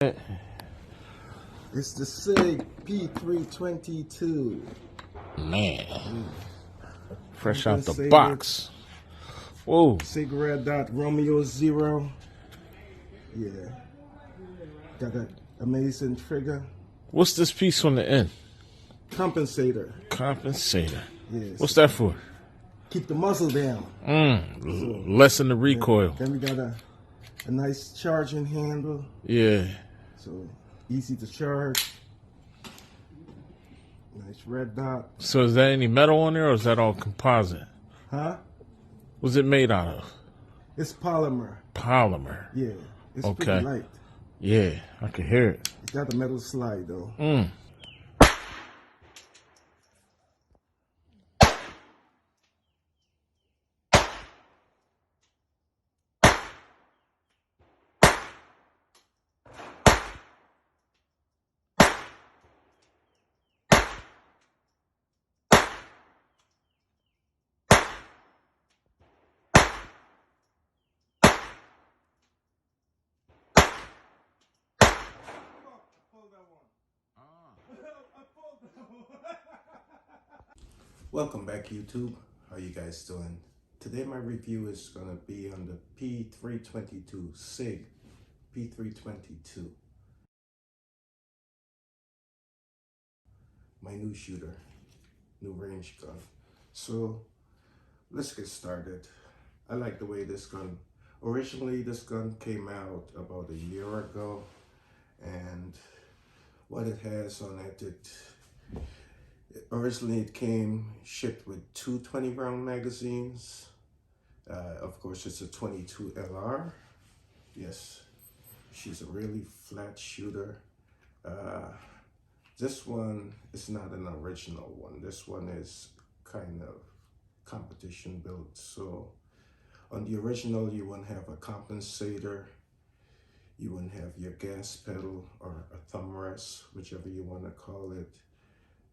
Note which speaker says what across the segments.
Speaker 1: It's the Sig P322.
Speaker 2: Man, fresh out the box. Whoa.
Speaker 1: Sig Red Dot Romeo 0. Yeah. Got that amazing trigger.
Speaker 2: What's this piece on the end?
Speaker 1: Compensator.
Speaker 2: Compensator.
Speaker 1: Yes.
Speaker 2: What's that for?
Speaker 1: Keep the muzzle down.
Speaker 2: Lessen the recoil.
Speaker 1: Then we got a nice charging handle.
Speaker 2: Yeah.
Speaker 1: So easy to charge. Nice red dot.
Speaker 2: So is that any metal on there or is that all composite?
Speaker 1: Huh?
Speaker 2: What's it made out of?
Speaker 1: It's polymer.
Speaker 2: Polymer.
Speaker 1: Yeah. It's
Speaker 2: Okay.
Speaker 1: pretty light.
Speaker 2: Yeah, I can hear it.
Speaker 1: It's got a metal slide though. Welcome back, YouTube. How you guys doing? Today my review is gonna be on the P322 Sig P322. My new shooter, new range gun. So let's get started. I like the way this gun. Originally, this gun came out about a year ago, and what it has on it, originally it came shipped with two 20-round magazines. Of course, it's a 22 LR. Yes, she's a really flat shooter. This one is not an original one. This one is kind of competition built. So on the original, you wouldn't have a compensator. You wouldn't have your gas pedal or a thumb rest, whichever you want to call it.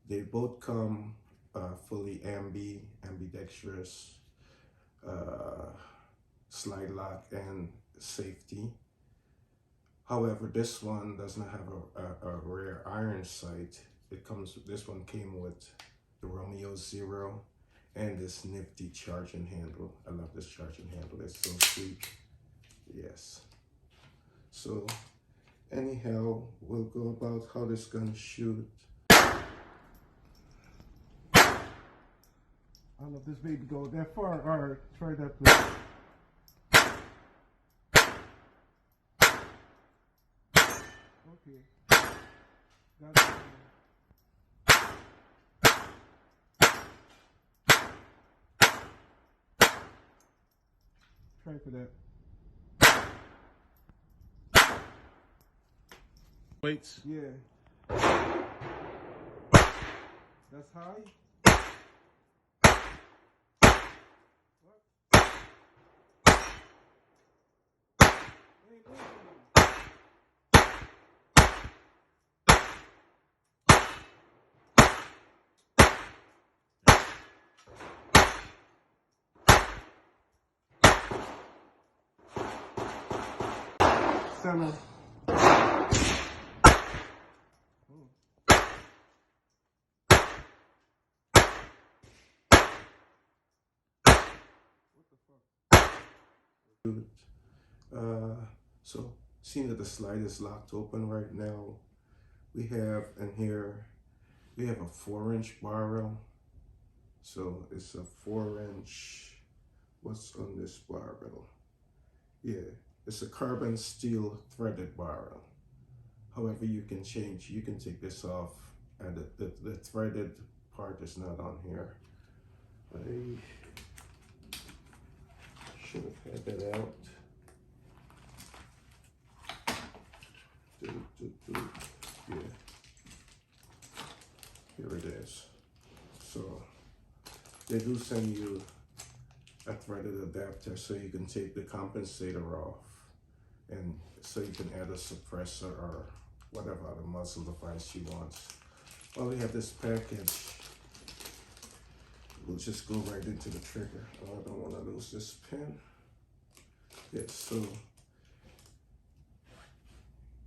Speaker 1: They both come fully ambidextrous, slide lock and safety. However, this one does not have a rear iron sight. This one came with the Romeo 0 and this nifty charging handle. I love this charging handle, it's so sweet. Yes. So anyhow, we'll go about how this gun shoots. I don't know if this baby goes that far, or try that place. Okay. Got it. Try for that.
Speaker 2: Weights?
Speaker 1: Yeah. That's high? Center. So seeing that the slide is locked open right now, we have in here, we have a 4-inch barrel. So it's a 4-inch, what's on this barrel? Yeah, it's a carbon steel threaded barrel. However, you can take this off, and the threaded part is not on here. I should have had that out. Yeah, here it is. So they do send you a threaded adapter so you can take the compensator off, and so you can add a suppressor or whatever other muzzle device you want. While we have this package, we'll just go right into the trigger. Oh, I don't want to lose this pin. Yes, so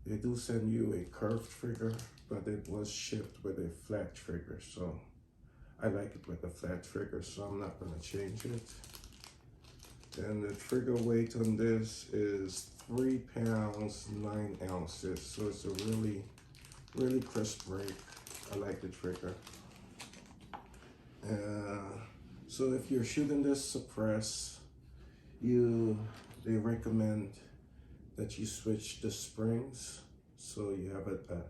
Speaker 1: They do send you a curved trigger, but it was shipped with a flat trigger, so I like it with a flat trigger, so I'm not going to change it. And the trigger weight on this is 3 pounds 9 ounces, so it's a really crisp break. I like the trigger. So if you're shooting this suppress, they recommend that you switch the springs, so you have a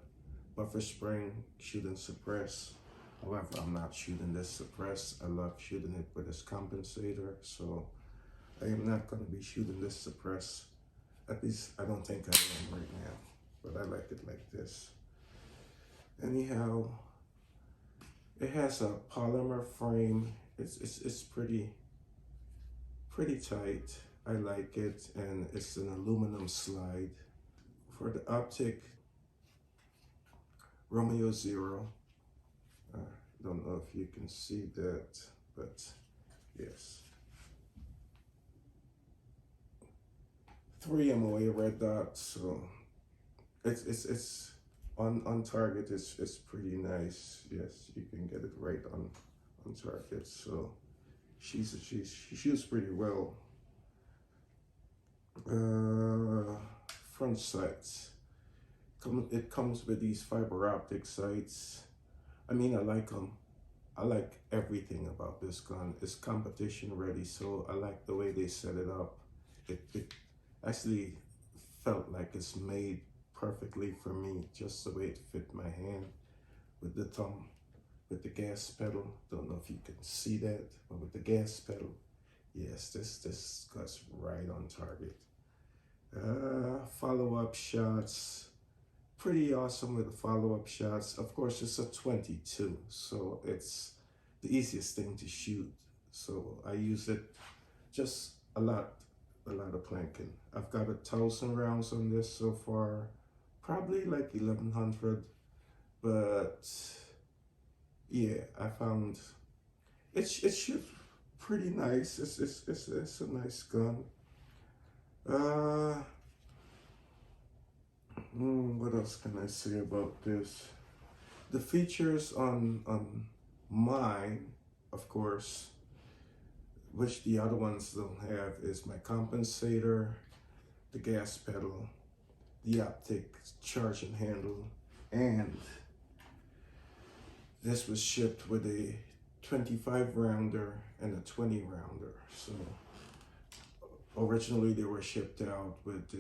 Speaker 1: buffer spring shooting suppress. However, I'm not shooting this suppress. I love shooting it with this compensator, so I am not going to be shooting this suppress. At least I don't think I am right now, but I like it like this. Anyhow, it has a polymer frame. It's pretty tight. I like it, and it's an aluminum slide. For the optic, Romeo 0. Don't know if you can see that, but yes. 3 MOA red dot, so it's on target. It's pretty nice. Yes, you can get it right on target. So she shoots pretty well. Front sights. It comes with these fiber optic sights. I mean, I like them. I like everything about this gun. It's competition ready, so I like the way they set it up. It actually felt like it's made perfectly for me, just the way it fit my hand, with the thumb, with the gas pedal. Don't know if you can see that, but with the gas pedal, yes, this gut's right on target. Follow-up shots, pretty awesome with the follow-up shots. Of course, it's a 22, so it's the easiest thing to shoot. So I use it just a lot of planking. I've got 1,000 rounds on this so far, probably like 1,100, but yeah, I found it shoots pretty nice. It's a nice gun. What else can I say about this? The features on mine, of course, which the other ones don't have, is my compensator, the gas pedal, the optic charging handle, and this was shipped with a 25 rounder and a 20 rounder. So originally they were shipped out with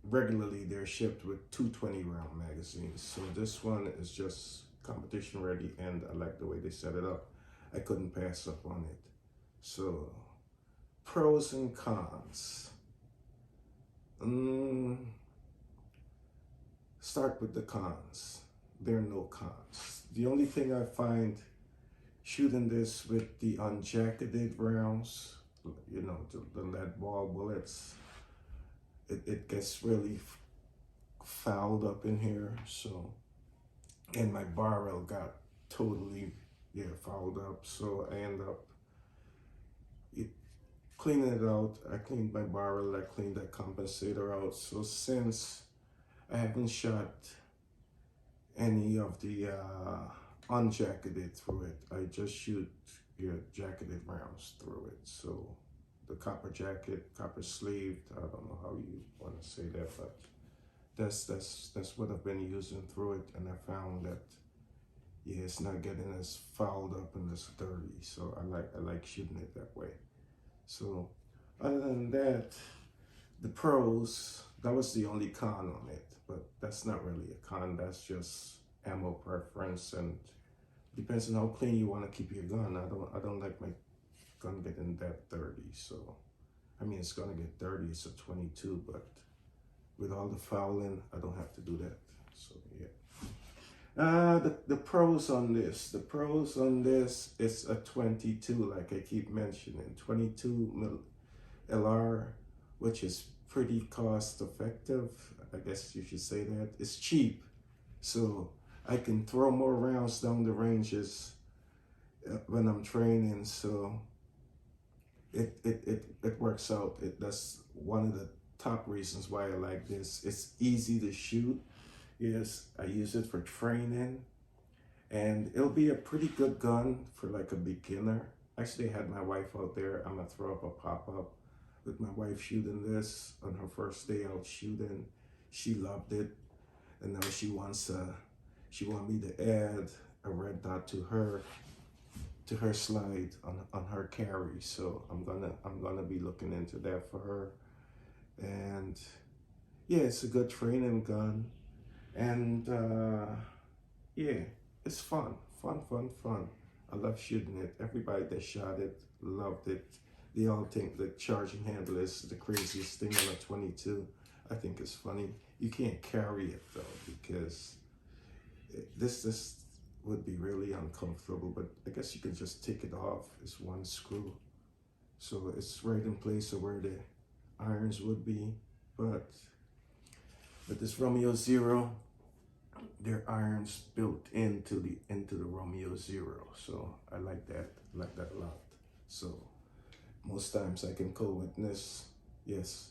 Speaker 1: regularly they're shipped with 220 round magazines. So this one is just competition ready, and I like the way they set it up. I couldn't pass up on it. So pros and cons. Start with the cons. There are no cons. The only thing I find shooting this with the unjacketed rounds, you know, the lead ball bullets, it gets really fouled up in here. So, and my barrel got totally fouled up. So I end up cleaning it out. I cleaned my barrel. I cleaned that compensator out. So since I haven't shot any of the unjacketed through it, I just shoot jacketed rounds through it. So the copper jacket, copper sleeved, I don't know how you want to say that, but that's what I've been using through it, and I found that it's not getting as fouled up and as dirty. So I like shooting it that way. So other than that, the pros, that was the only con on it, but that's not really a con. That's just ammo preference, and depends on how clean you want to keep your gun. I don't like my gun getting that dirty. So I mean, it's gonna get dirty. It's a 22, but with all the fouling, I don't have to do that. So yeah. The pros on this. The pros on this is a 22, like I keep mentioning, 22 LR, which is pretty cost effective. I guess you should say that. It's cheap, so I can throw more rounds down the ranges when I'm training. So it works out. That's one of the top reasons why I like this. It's easy to shoot. Yes, I use it for training, and it'll be a pretty good gun for like a beginner. Actually, I had my wife out there. I'm gonna throw up a pop-up with my wife shooting this on her first day out shooting. She loved it, and now she want me to add a red dot to her slide on her carry. So I'm gonna be looking into that for her. And yeah, it's a good training gun, and yeah, it's fun. I love shooting it. Everybody that shot it loved it. They all think the charging handle is the craziest thing on a 22. I think it's funny. You can't carry it though, because this would be really uncomfortable, but I guess you can just take it off. It's one screw. So it's right in place of where the irons would be. But with this Romeo Zero, their irons built into the Romeo Zero. So I like that a lot. So most times I can co-witness, yes,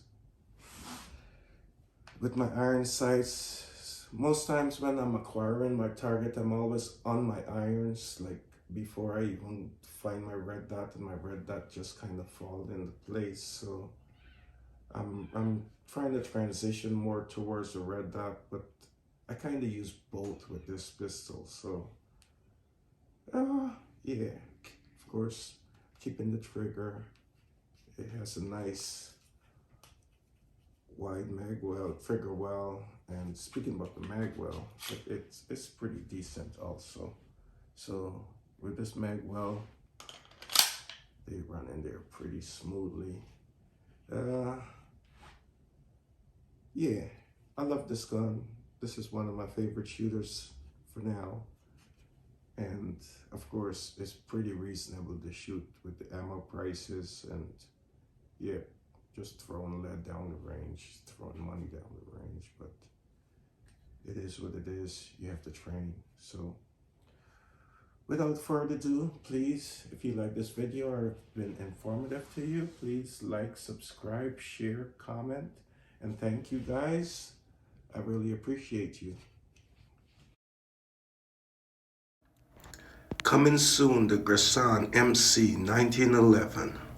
Speaker 1: with my iron sights. Most times when I'm acquiring my target, I'm always on my irons, like before I even find my red dot, and my red dot just kind of fall into place. So I'm trying to transition more towards the red dot, but I kind of use both with this pistol. So yeah, of course, keeping the trigger. It has a nice wide mag well, trigger well, and speaking about the mag well, it's pretty decent also. So with this mag well, they run in there pretty smoothly. Yeah, I love this gun. This is one of my favorite shooters for now. And of course, it's pretty reasonable to shoot with the ammo prices, and yeah, just throwing lead down the range, throwing money down the range, but it is what it is. You have to train. So without further ado, please, if you like this video or been informative to you, please like, subscribe, share, comment, and thank you guys. I really appreciate you. Coming soon, the Grasan MC 1911.